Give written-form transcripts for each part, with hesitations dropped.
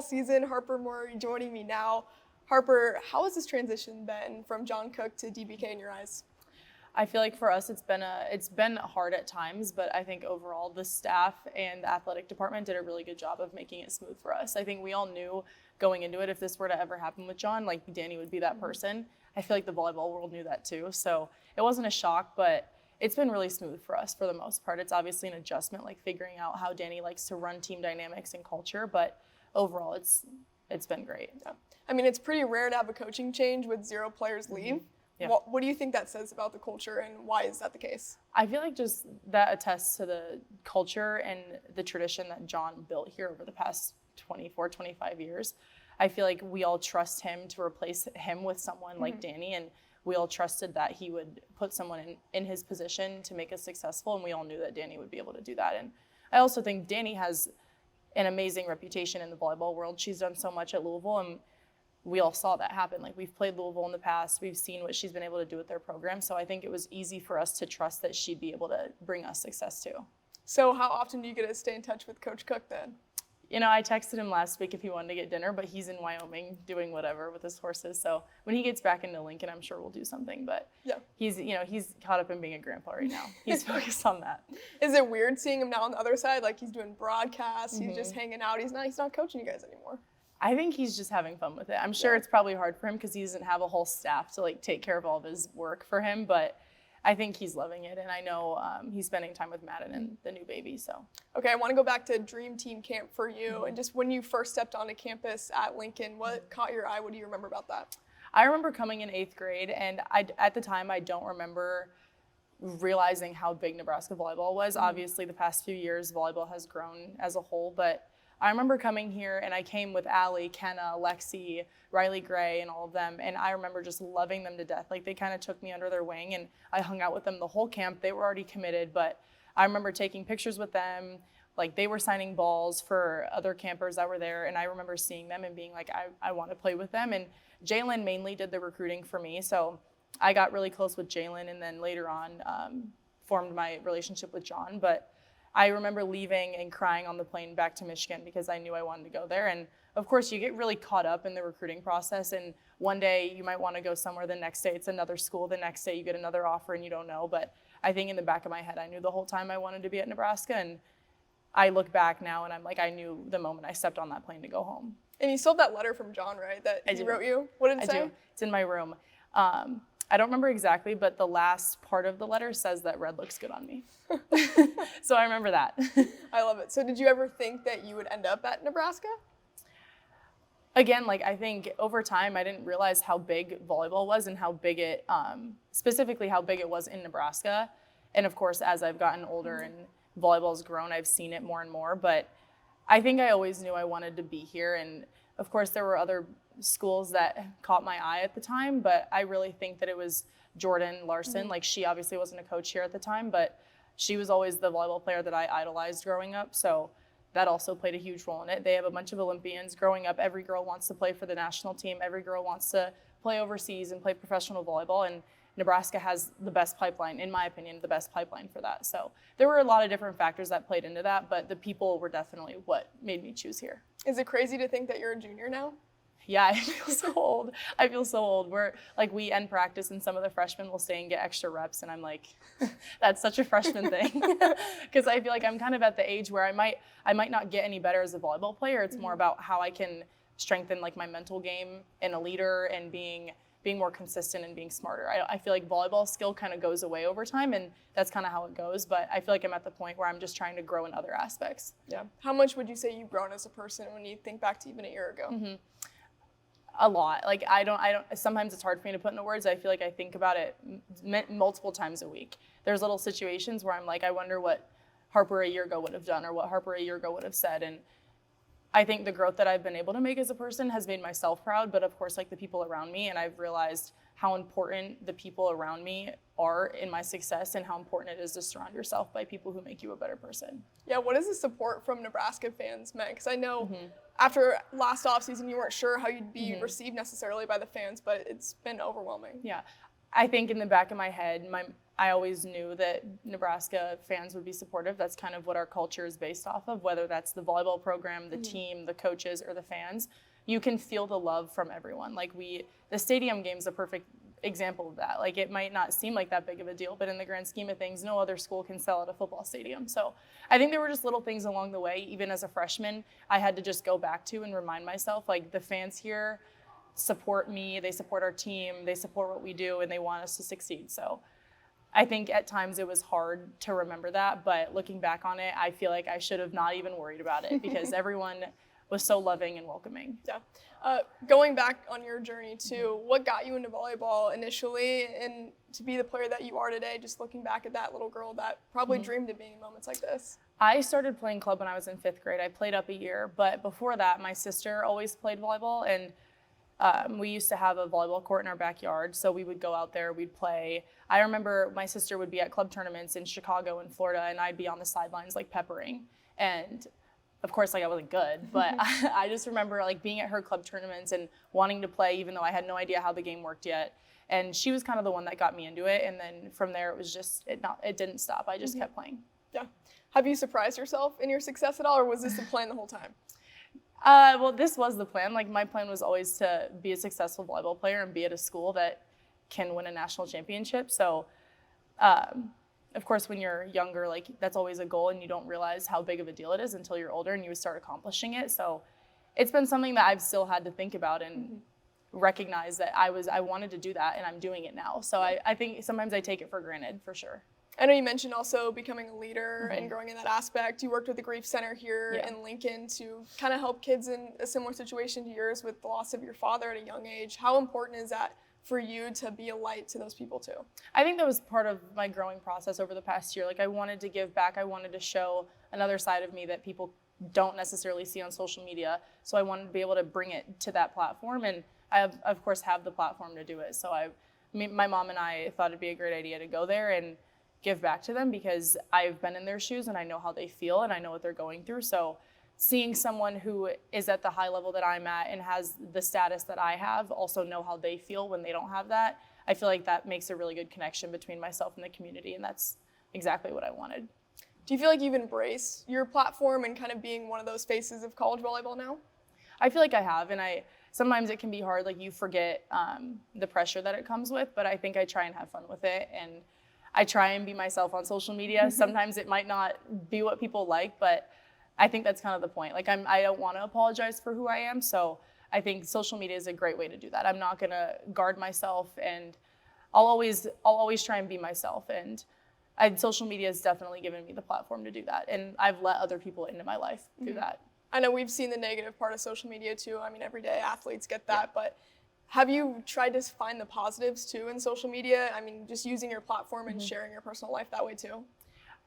season. Harper Murray joining me now. Harper, how has this transition been from John Cook to DBK in your eyes? I feel like for us it's been hard at times, but I think overall the staff and the athletic department did a really good job of making it smooth for us. I think we all knew going into it, if this were to ever happen with John, like Danny would be that person. I feel like the volleyball world knew that too. So it wasn't a shock, but it's been really smooth for us for the most part. It's obviously an adjustment, like figuring out how Danny likes to run team dynamics and culture, but overall it's been great. Yeah. I mean, it's pretty rare to have a coaching change with 0 players leave. Yeah. What do you think that says about the culture, and why is that the case? I feel like just that attests to the culture and the tradition that John built here over the past 24, 25 years. I feel like we all trust him to replace him with someone like Danny, and we all trusted that he would put someone in his position to make us successful, and we all knew that Danny would be able to do that. And I also think Danny has an amazing reputation in the volleyball world. She's done so much at Louisville, and we all saw that happen. Like, we've played Louisville in the past. We've seen what she's been able to do with their program. So I think it was easy for us to trust that she'd be able to bring us success too. So how often do you get to stay in touch with Coach Cook then? You know, I texted him last week if he wanted to get dinner, but he's in Wyoming doing whatever with his horses. So when he gets back into Lincoln, I'm sure we'll do something. But yeah, he's caught up in being a grandpa right now. He's focused on that. Is it weird seeing him now on the other side? Like, he's doing broadcasts, he's just hanging out. He's not coaching you guys anymore. I think he's just having fun with it. I'm sure it's probably hard for him because he doesn't have a whole staff to like take care of all of his work for him, but I think he's loving it, and I know he's spending time with Madden and the new baby. So okay, I want to go back to Dream Team Camp for you, and just when you first stepped onto campus at Lincoln, what caught your eye? What do you remember about that? I remember coming in 8th grade, and at the time I don't remember realizing how big Nebraska volleyball was. Obviously, the past few years volleyball has grown as a whole, but I remember coming here, and I came with Allie, Kenna, Lexi, Riley Gray, and all of them, and I remember just loving them to death. Like, they kind of took me under their wing, and I hung out with them the whole camp. They were already committed, but I remember taking pictures with them. Like, they were signing balls for other campers that were there, and I remember seeing them and being like, I want to play with them. And Jalen mainly did the recruiting for me, so I got really close with Jalen, and then later on formed my relationship with John. But I remember leaving and crying on the plane back to Michigan because I knew I wanted to go there. And of course, you get really caught up in the recruiting process, and one day you might want to go somewhere, the next day it's another school, the next day you get another offer and you don't know. But I think in the back of my head, I knew the whole time I wanted to be at Nebraska, and I look back now and I'm like, I knew the moment I stepped on that plane to go home. And you still have that letter from John, right, that he wrote you? What did it say? I do. It's in my room. I don't remember exactly, but the last part of the letter says that red looks good on me. So I remember that. I love it. So did you ever think that you would end up at Nebraska? Again, like, I think over time I didn't realize how big volleyball was and how big it, specifically how big it was in Nebraska. And of course, as I've gotten older and volleyball's grown, I've seen it more and more. But I think I always knew I wanted to be here. And of course, there were other schools that caught my eye at the time, but I really think that it was Jordan Larson. Like, she obviously wasn't a coach here at the time, but she was always the volleyball player that I idolized growing up. So that also played a huge role in it. They have a bunch of Olympians. Growing up, every girl wants to play for the national team. Every girl wants to play overseas and play professional volleyball. And Nebraska has the best pipeline, in my opinion, the best pipeline for that. So there were a lot of different factors that played into that, but the people were definitely what made me choose here. Is it crazy to think that you're a junior now? Yeah, I feel so old. I feel so old. We're like, we end practice and some of the freshmen will stay and get extra reps, and I'm like, that's such a freshman thing. Because I feel like I'm kind of at the age where I might not get any better as a volleyball player. It's more about how I can strengthen like my mental game and a leader and being more consistent and being smarter. I feel like volleyball skill kind of goes away over time, and that's kind of how it goes. But I feel like I'm at the point where I'm just trying to grow in other aspects. Yeah. How much would you say you've grown as a person when you think back to even a year ago? A lot. Like, I don't, sometimes it's hard for me to put into words. I feel like I think about it multiple times a week. There's little situations where I'm like, I wonder what Harper a year ago would have done or what Harper a year ago would have said. And I think the growth that I've been able to make as a person has made myself proud, but of course, like, the people around me. And I've realized how important the people around me are in my success and how important it is to surround yourself by people who make you a better person. Yeah, what has the support from Nebraska fans meant? Because I know after last offseason, you weren't sure how you'd be received necessarily by the fans, but it's been overwhelming. Yeah. I think in the back of my head, I always knew that Nebraska fans would be supportive. That's kind of what our culture is based off of, whether that's the volleyball program, the team, the coaches, or the fans. You can feel the love from everyone. Like the stadium game is a perfect example of that. Like, it might not seem like that big of a deal, but in the grand scheme of things, no other school can sell at a football stadium. So I think there were just little things along the way. Even as a freshman, I had to just go back to and remind myself, like, the fans here support me, they support our team, they support what we do, and they want us to succeed. So I think at times it was hard to remember that, but looking back on it, I feel like I should have not even worried about it because everyone was so loving and welcoming. Yeah. Going back on your journey too, what got you into volleyball initially and to be the player that you are today, just looking back at that little girl that probably dreamed of being in moments like this? I started playing club when I was in 5th grade. I played up a year, but before that, my sister always played volleyball, and we used to have a volleyball court in our backyard, so we would go out there, we'd play. I remember my sister would be at club tournaments in Chicago and Florida, and I'd be on the sidelines, like, peppering. And of course, like, I wasn't good, but I just remember, like, being at her club tournaments and wanting to play, even though I had no idea how the game worked yet. And she was kind of the one that got me into it. And then from there, it was just, it didn't stop. I just kept playing. Yeah. Have you surprised yourself in your success at all, or was this the plan the whole time? Well, this was the plan. Like, my plan was always to be a successful volleyball player and be at a school that can win a national championship. So, of course, when you're younger, like, that's always a goal, and you don't realize how big of a deal it is until you're older and you start accomplishing it. So it's been something that I've still had to think about and recognize that I wanted to do that, and I'm doing it now. So I think sometimes I take it for granted, for sure. I know you mentioned also becoming a leader and growing in that aspect. You worked with the Grief Center here in Lincoln to kind of help kids in a similar situation to yours with the loss of your father at a young age. How important is that for you to be a light to those people too? I think that was part of my growing process over the past year. Like, I wanted to give back. I wanted to show another side of me that people don't necessarily see on social media. So I wanted to be able to bring it to that platform, and I, of course, have the platform to do it. So my mom and I thought it'd be a great idea to go there and give back to them because I've been in their shoes and I know how they feel and I know what they're going through. So seeing someone who is at the high level that I'm at and has the status that I have also know how they feel when they don't have that, I feel like that makes a really good connection between myself and the community, and that's exactly what I wanted. Do you feel like you've embraced your platform and kind of being one of those faces of college volleyball now? I feel like I have, and sometimes it can be hard, like, you forget the pressure that it comes with, but I think I try and have fun with it, and I try and be myself on social media. Sometimes it might not be what people like, but I think that's kind of the point. Like, I don't want to apologize for who I am, so I think social media is a great way to do that. I'm not going to guard myself, and I'll always try and be myself, and social media has definitely given me the platform to do that, and I've let other people into my life through that. I know we've seen the negative part of social media too. I mean, every day athletes get that, but have you tried to find the positives too in social media? I mean, just using your platform and sharing your personal life that way too?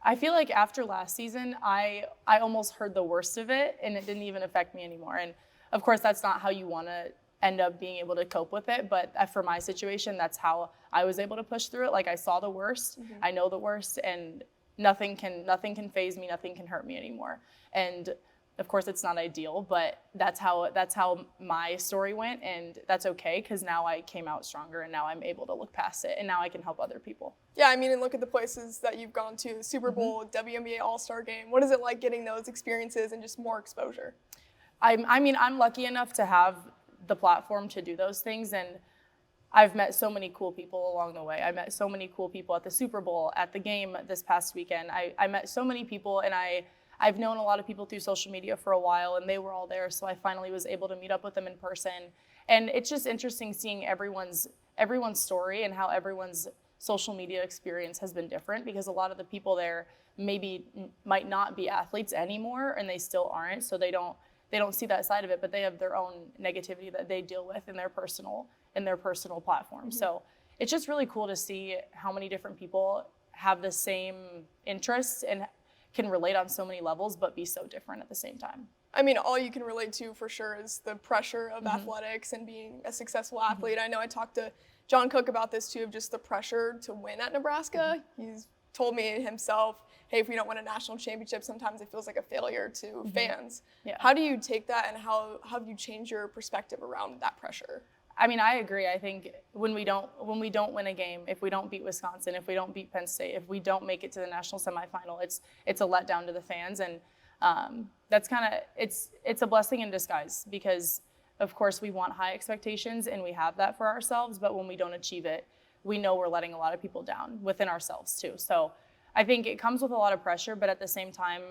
I feel like after last season, I almost heard the worst of it, and it didn't even affect me anymore. And of course, that's not how you want to end up being able to cope with it. But for my situation, that's how I was able to push through it. Like, I saw the worst, I know the worst, and nothing can faze me, nothing can hurt me anymore. And of course, it's not ideal, but that's how my story went, and that's okay because now I came out stronger, and now I'm able to look past it, and now I can help other people. Yeah, I mean, and look at the places that you've gone to, the Super Bowl, WNBA All-Star Game. What is it like getting those experiences and just more exposure? I mean, I'm lucky enough to have the platform to do those things, and I've met so many cool people along the way. I met so many cool people at the Super Bowl, at the game this past weekend. I met so many people, and I've known a lot of people through social media for a while, and they were all there, so I finally was able to meet up with them in person. And it's just interesting seeing everyone's story and how everyone's social media experience has been different, because a lot of the people there might not be athletes anymore, and they still aren't, so they don't see that side of it, but they have their own negativity that they deal with in their personal platform. So it's just really cool to see how many different people have the same interests and can relate on so many levels, but be so different at the same time. I mean, all you can relate to for sure is the pressure of athletics and being a successful athlete. I know I talked to John Cook about this too, of just the pressure to win at Nebraska. He's told me himself, hey, if we don't win a national championship, sometimes it feels like a failure to fans. Yeah. How do you take that, and how have you changed your perspective around that pressure? I mean, I agree. I think when we don't win a game, if we don't beat Wisconsin, if we don't beat Penn State, if we don't make it to the national semifinal, it's a letdown to the fans, and that's kind of it's a blessing in disguise because of course we want high expectations and we have that for ourselves, but when we don't achieve it, we know we're letting a lot of people down within ourselves too. So I think it comes with a lot of pressure, but at the same time,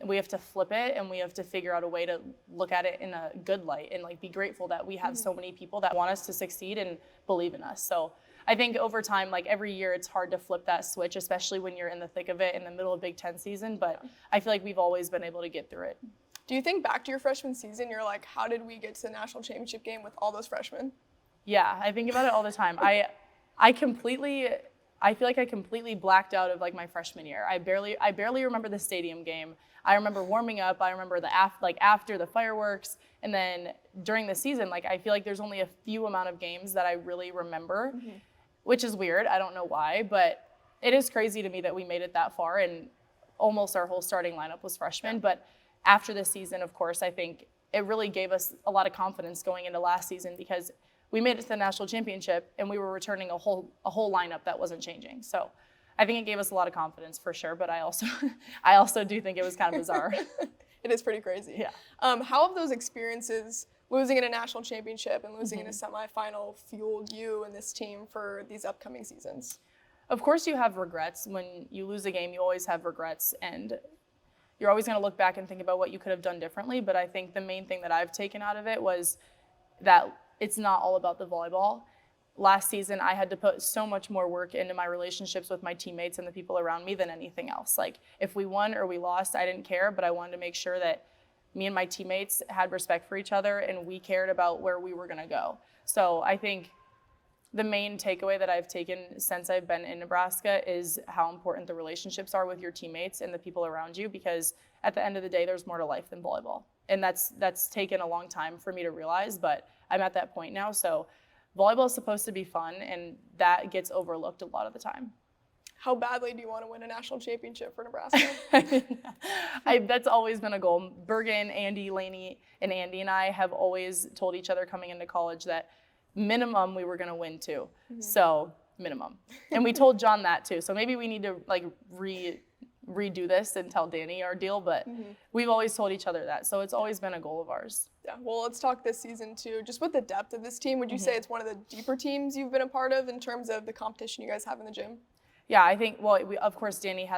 we have to flip it and we have to figure out a way to look at it in a good light and like be grateful that we have so many people that want us to succeed and believe in us. So I think over time, like every year, it's hard to flip that switch, especially when you're in the thick of it in the middle of Big Ten season. But I feel like we've always been able to get through it. Do you think back to your freshman season, you're like, how did we get to the national championship game with all those freshmen? Yeah, I think about it all the time. I feel like I completely blacked out of like my freshman year. I barely remember the stadium game. I remember warming up. I remember the after the fireworks, and then during the season, like I feel like there's only a few amount of games that I really remember, which is weird. I don't know why, but it is crazy to me that we made it that far, and almost our whole starting lineup was freshmen. But after the season, of course, I think it really gave us a lot of confidence going into last season because we made it to the national championship and we were returning a whole lineup that wasn't changing. So I think it gave us a lot of confidence for sure, but I also do think it was kind of bizarre. It is pretty crazy. Yeah. How have those experiences, losing in a national championship and losing in a semifinal, fueled you and this team for these upcoming seasons? Of course you have regrets. When you lose a game, you always have regrets, and you're always going to look back and think about what you could have done differently. But I think the main thing that I've taken out of it was that it's not all about the volleyball. Last season, I had to put so much more work into my relationships with my teammates and the people around me than anything else. Like, if we won or we lost, I didn't care, but I wanted to make sure that me and my teammates had respect for each other and we cared about where we were going to go. So I think the main takeaway that I've taken since I've been in Nebraska is how important the relationships are with your teammates and the people around you, because at the end of the day, there's more to life than volleyball. And that's taken a long time for me to realize, but I'm at that point now. So volleyball is supposed to be fun, and that gets overlooked a lot of the time. How badly do you want to win a national championship for Nebraska? That's always been a goal. Bergen, Andy, Laney, and Andy and I have always told each other coming into college that minimum we were going to win too. So minimum. And we told John that too. So maybe we need to like redo this and tell Danny our deal, but we've always told each other that. So it's always been a goal of ours. Yeah, well, let's talk this season too. Just with the depth of this team, would you say it's one of the deeper teams you've been a part of in terms of the competition you guys have in the gym? Yeah, I think, well, of course, Danny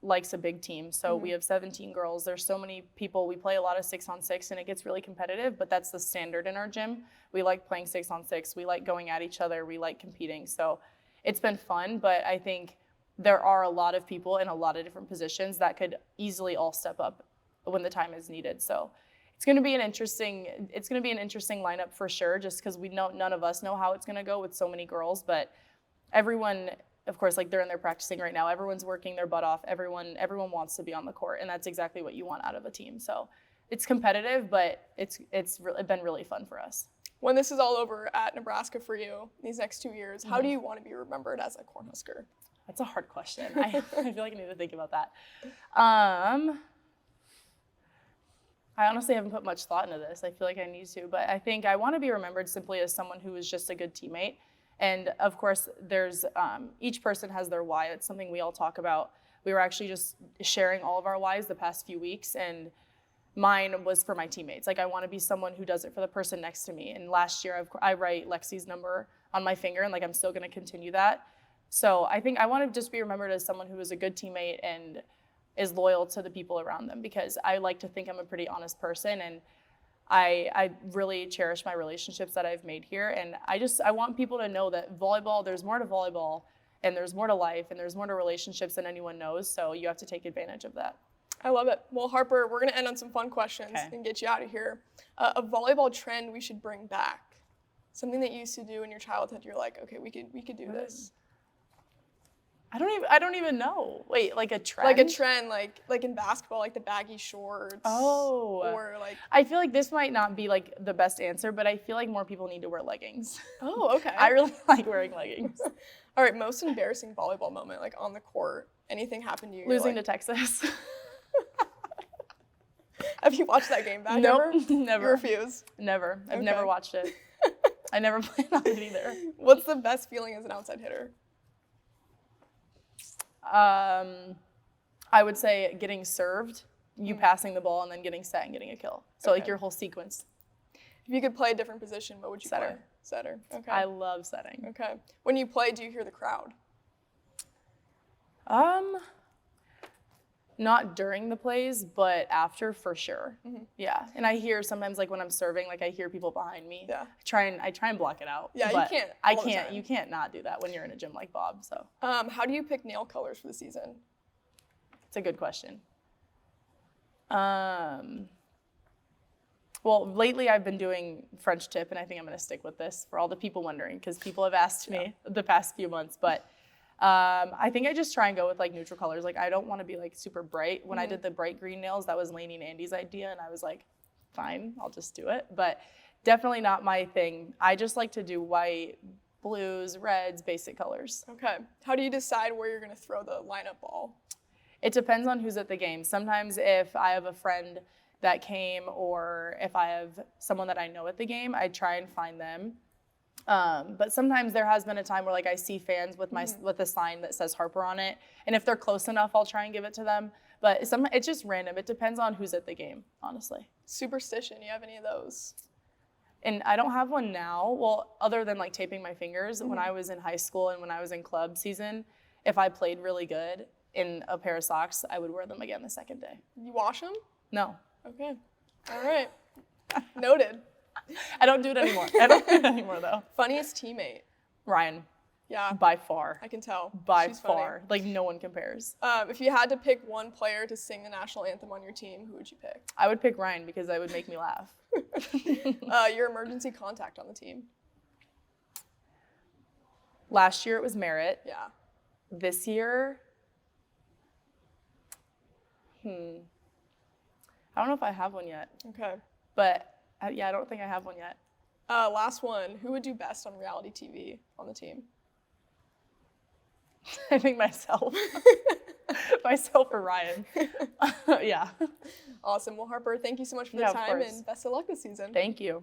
likes a big team. So we have 17 girls. There's so many people. We play a lot of 6-on-6, and it gets really competitive, but that's the standard in our gym. We like playing 6-on-6. We like going at each other. We like competing. So it's been fun, but I think there are a lot of people in a lot of different positions that could easily all step up when the time is needed. So it's going to be an interesting lineup for sure, just because none of us know how it's going to go with so many girls, but everyone, of course, like they're in there practicing right now. Everyone's working their butt off. Everyone wants to be on the court, and that's exactly what you want out of a team. So it's competitive, but it's been really fun for us. When this is all over at Nebraska for you, these next 2 years, how do you want to be remembered as a Cornhusker? That's a hard question. I feel like I need to think about that. I honestly haven't put much thought into this. I feel like I need to, but I think I want to be remembered simply as someone who is just a good teammate. And of course, there's each person has their why. It's something we all talk about. We were actually just sharing all of our whys the past few weeks, and mine was for my teammates. Like, I want to be someone who does it for the person next to me. And last year, I write Lexi's number on my finger, and like I'm still going to continue that. So I think I want to just be remembered as someone who is a good teammate and is loyal to the people around them, because I like to think I'm a pretty honest person, and I really cherish my relationships that I've made here. And I want people to know that volleyball, there's more to volleyball, and there's more to life, and there's more to relationships than anyone knows. So you have to take advantage of that. I love it. Well, Harper, we're going to end on some fun questions and get you out of here. A volleyball trend we should bring back. Something that you used to do in your childhood. You're like, okay, we could do this. I don't even know. Wait, like a trend? Like a trend, like in basketball, like the baggy shorts. Oh. Or like. I feel like this might not be like the best answer, but I feel like more people need to wear leggings. Oh, okay. I really like wearing leggings. All right, most embarrassing volleyball moment, like on the court. Anything happened to you? Losing to Texas. Have you watched that game back? Nope, never. You refuse? Never. I've never watched it. I never played on it either. What's the best feeling as an outside hitter? I would say getting served, you passing the ball, and then getting set and getting a kill. So like Okay. your whole sequence. If you could play a different position, what would you Setter. play? Setter. Okay. I love setting. Okay. When you play, do you hear the crowd? Not during the plays, but after for sure. Yeah, and I hear sometimes like when I'm serving, like I hear people behind me. Yeah. I try and block it out. Yeah, you but can't I all the can't. time. You can't not do that when you're in a gym like Bob. So How do you pick nail colors for the season? it's a good question. Well, lately I've been doing French tip, and I think I'm going to stick with this for all the people wondering, because people have asked me the past few months. But I think I just try and go with like neutral colors. Like I don't want to be like super bright. When I did the bright green nails, that was Lainey and Andy's idea, and I was like, fine, I'll just do it. But definitely not my thing. I just like to do white, blues, reds, basic colors. Okay. How do you decide where you're going to throw the lineup ball? It depends on who's at the game. Sometimes if I have a friend that came, or if I have someone that I know at the game, I try and find them. But sometimes there has been a time where like I see fans with with a sign that says Harper on it, and if they're close enough, I'll try and give it to them. But it's just random. It depends on who's at the game, honestly. Superstition. You have any of those? And I don't have one now. Well, other than like taping my fingers, when I was in high school and when I was in club season, if I played really good in a pair of socks, I would wear them again the second day. You wash them? No, Okay. All right. Noted. I don't do it anymore. I don't do it anymore though. Funniest teammate? Ryan, Yeah, by far. I can tell. By She's funny. far. Like no one compares. If you had to pick one player to sing the national anthem on your team, who would you pick? I would pick Ryan because that would make me laugh. Your emergency contact on the team? Last year it was Merritt. Yeah. This year, I don't know if I have one yet, Okay. but yeah, I don't think I have one yet. Last one. Who would do best on reality TV on the team? I think myself. Myself or Ryan. Yeah. Awesome. Well, Harper, thank you so much for the Yeah, of time course. and best of luck this season. Thank you.